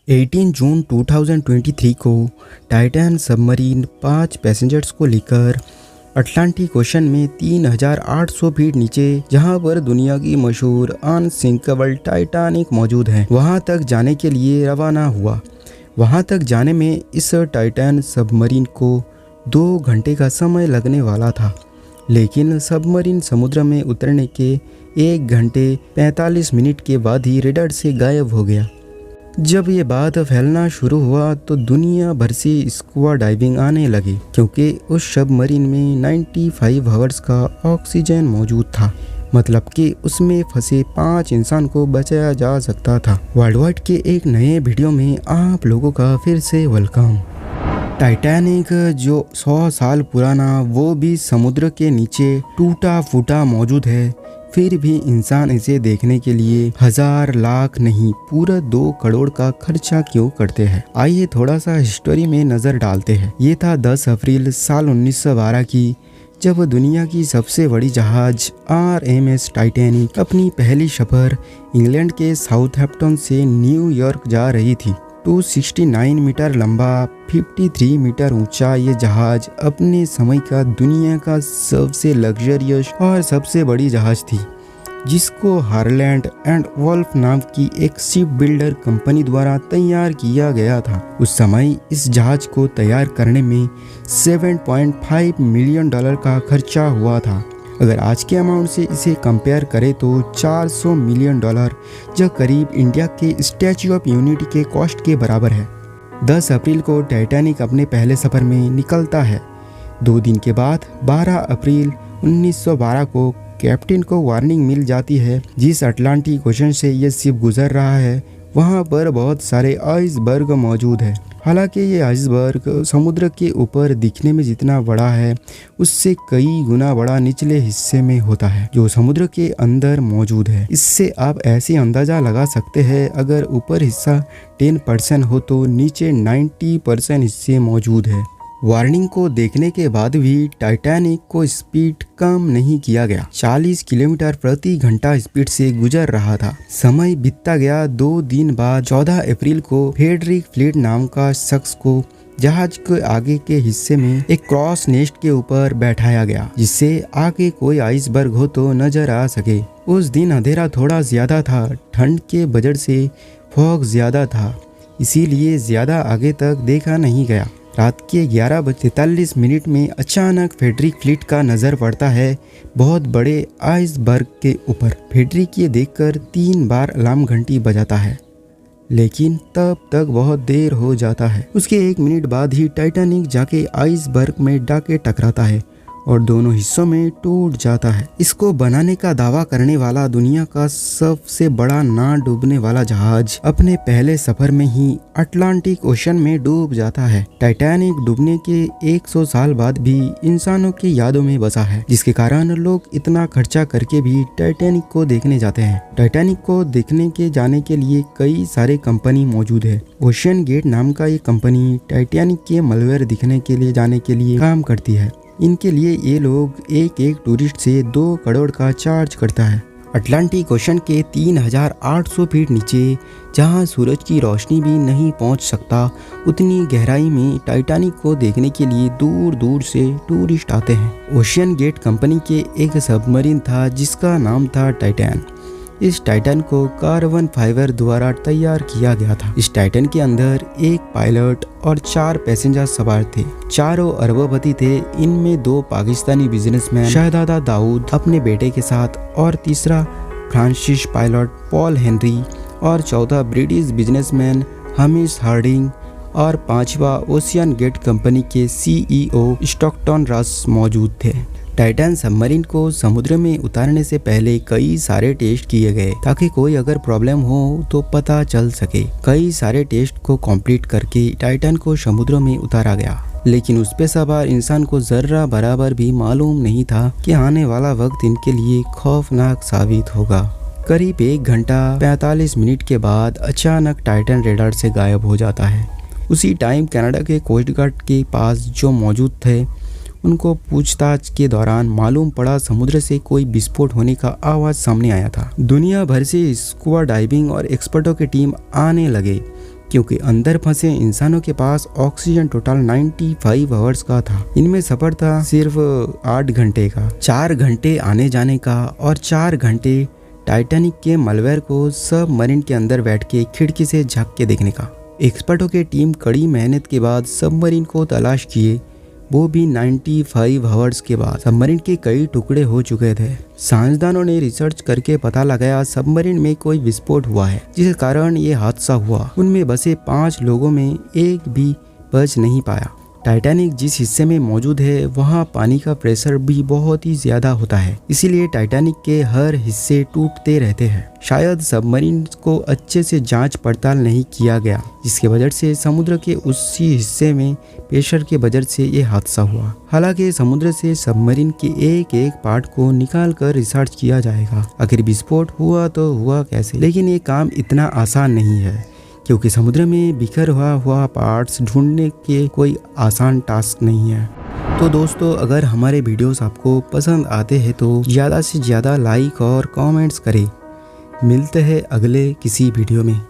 18 जून 2023 को टाइटैन submarine 5 passengers को लेकर अटलांटिक ओशन में 3800 फीट नीचे, जहां पर दुनिया की मशहूर अनसिंकेबल टाइटैनिक मौजूद है, वहां तक जाने के लिए रवाना हुआ। वहां तक जाने में इस टाइटैन सबमरीन को 2 घंटे का समय लगने वाला था, लेकिन सबमरीन समुद्र में उतरने के 1 घंटे 45 मिनट के बाद ही रेडार से गायब हो गया। जब ये बात फैलना शुरू हुआ तो दुनिया भर से स्कूबा डाइविंग आने लगी, क्योंकि उस सबमरीन में 95 आवर्स का ऑक्सीजन मौजूद था, मतलब कि उसमें फंसे 5 इंसान को बचाया जा सकता था। वर्ल्ड वाइड के एक नए वीडियो में आप लोगों का फिर से वेलकम। टाइटैनिक जो 100 साल पुराना, वो भी समुद्र के नीचे टूटा फूटा मौजूद है, फिर भी इंसान इसे देखने के लिए 1000 लाख नहीं पूरा 2 करोड़ का खर्चा क्यों करते हैं। आइए थोड़ा सा हिस्ट्री में नजर डालते हैं। ये था 10 अप्रैल साल 1912 की, जब दुनिया की सबसे बड़ी जहाज RMS टाइटैनिक अपनी पहली सफर इंग्लैंड के साउथहैम्पटन से न्यूयॉर्क जा रही थी। 269 मीटर लंबा, 53 मीटर ऊंचा ये जहाज अपने समय का दुनिया का सबसे लग्जरियस और सबसे बड़ी जहाज थी, जिसको हारलैंड एंड वुल्फ नाम की एक शिप बिल्डर कंपनी द्वारा तैयार किया गया था। उस समय इस जहाज को तैयार करने में $7.5 मिलियन का खर्चा हुआ था। अगर आज के अमाउंट से इसे कंपेयर करें तो $400 मिलियन, जो करीब इंडिया के स्टैच्यू ऑफ यूनिटी के कॉस्ट के बराबर है। 10 अप्रैल को टाइटैनिक अपने पहले सफर में निकलता है। 2 दिन के बाद 12 अप्रैल 1912 को कैप्टन को वार्निंग मिल जाती है। जिस अटलांटिक ओशन से ये शिप गुजर रहा है, वहाँ पर बहुत सारे आइसबर्ग मौजूद है। हालांकि ये आइसबर्ग समुद्र के ऊपर दिखने में जितना बड़ा है, उससे कई गुना बड़ा निचले हिस्से में होता है, जो समुद्र के अंदर मौजूद है। इससे आप ऐसे अंदाजा लगा सकते हैं, अगर ऊपर हिस्सा 10% हो तो नीचे 90% हिस्से मौजूद है। वार्निंग को देखने के बाद भी टाइटैनिक को स्पीड कम नहीं किया गया। 40 किलोमीटर प्रति घंटा स्पीड से गुजर रहा था। समय बीतता गया। 2 दिन बाद 14 अप्रैल को फ्रेडरिक फ्लीट नाम का शख्स को जहाज के आगे के हिस्से में एक क्रॉस नेस्ट के ऊपर बैठाया गया, जिससे आगे कोई आइसबर्ग हो तो नजर आ सके। उस दिन अंधेरा थोड़ा ज्यादा था, ठंड के वजह से फॉग ज्यादा था, इसीलिए ज्यादा आगे तक देखा नहीं गया। रात के 11:43 में अचानक फ्रेडरिक फ्लीट का नज़र पड़ता है बहुत बड़े आइसबर्ग के ऊपर। फ्रेडरिक ये देखकर 3 बार अलार्म घंटी बजाता है, लेकिन तब तक बहुत देर हो जाता है। उसके 1 मिनट बाद ही टाइटैनिक जाके आइसबर्ग में जाके टकराता है और दोनों हिस्सों में टूट जाता है। इसको बनाने का दावा करने वाला दुनिया का सबसे बड़ा ना डूबने वाला जहाज अपने पहले सफर में ही अटलांटिक ओशन में डूब जाता है। टाइटैनिक डूबने के 100 साल बाद भी इंसानों की यादों में बसा है, जिसके कारण लोग इतना खर्चा करके भी टाइटैनिक को देखने जाते हैं। टाइटैनिक को देखने के जाने के लिए कई सारे कंपनी मौजूद है। ओशियन गेट नाम का ये कंपनी टाइटैनिक के मलबे दिखने के लिए जाने के लिए काम करती है। इनके लिए ये लोग एक टूरिस्ट से 2 करोड़ का चार्ज करता है। अटलांटिक ओशन के 3800 फीट नीचे, जहां सूरज की रोशनी भी नहीं पहुंच सकता, उतनी गहराई में टाइटैनिक को देखने के लिए दूर दूर से टूरिस्ट आते हैं। ओशियन गेट कंपनी के एक सबमरीन था जिसका नाम था टाइटैन। इस टाइटैन को कार्बन फाइबर द्वारा तैयार किया गया था। इस टाइटैन के अंदर एक पायलट और 4 पैसेंजर सवार थे। चारों अरबपति थे। इनमें 2 पाकिस्तानी बिजनेसमैन शहजादा दाऊद अपने बेटे के साथ, और तीसरा फ्रांसीसी पायलट पॉल हेनरी, और चौथा ब्रिटिश बिजनेसमैन हमिश हार्डिंग, और 5वां ओशियन गेट कंपनी के CEO स्टॉकटन रस मौजूद थे। टाइटैन सबमरीन को समुद्र में उतारने से पहले कई सारे टेस्ट किए गए, ताकि कोई अगर प्रॉब्लम हो तो पता चल सके। कई सारे टेस्ट को कंप्लीट करके टाइटैन को समुद्र में उतारा गया, लेकिन उस पे सवार इंसान को जर्रा बराबर भी मालूम नहीं था कि आने वाला वक्त इनके लिए खौफनाक साबित होगा। करीब 1 घंटा 45 मिनट के बाद अचानक टाइटैन रेडार से गायब हो जाता है। उसी टाइम कनाडा के कोस्ट गार्ड के पास जो मौजूद थे, उनको पूछताछ के दौरान मालूम पड़ा समुद्र से कोई विस्फोट होने का आवाज सामने आया था। दुनिया भर से स्कूबा डाइविंग और एक्सपर्टों की टीम आने लगे, क्योंकि अंदर फंसे इंसानों के पास ऑक्सीजन टोटल 95 आवर्स का था। इनमें सफर था सिर्फ 8 घंटे का, 4 घंटे आने जाने का और 4 घंटे टाइटैनिक के मलबे को सबमरीन के अंदर बैठ के खिड़की से झांक के देखने का। एक्सपर्टों की टीम कड़ी मेहनत के बाद सबमरीन को तलाश किए, वो भी 95 आवर्स के बाद। सबमरीन के कई टुकड़े हो चुके थे। साइंसदानों ने रिसर्च करके पता लगाया सबमरीन में कोई विस्फोट हुआ है, जिस कारण ये हादसा हुआ। उनमें बसे 5 लोगों में एक भी बच नहीं पाया। टाइटैनिक जिस हिस्से में मौजूद है वहाँ पानी का प्रेशर भी बहुत ही ज्यादा होता है, इसीलिए टाइटैनिक के हर हिस्से टूटते रहते हैं। शायद सबमरीन को अच्छे से जांच पड़ताल नहीं किया गया, जिसके वजह से समुद्र के उसी हिस्से में प्रेशर के वजह से ये हादसा हुआ। हालांकि समुद्र से सबमरीन के एक एक पार्ट को निकाल कर रिसर्च किया जाएगा। अगर विस्फोट हुआ तो हुआ कैसे, लेकिन ये काम इतना आसान नहीं है, क्योंकि समुद्र में बिखर हुआ पार्ट्स ढूंढने के कोई आसान टास्क नहीं है। तो दोस्तों, अगर हमारे वीडियोस आपको पसंद आते हैं तो ज़्यादा से ज़्यादा लाइक और कमेंट्स करें। मिलते हैं अगले किसी वीडियो में।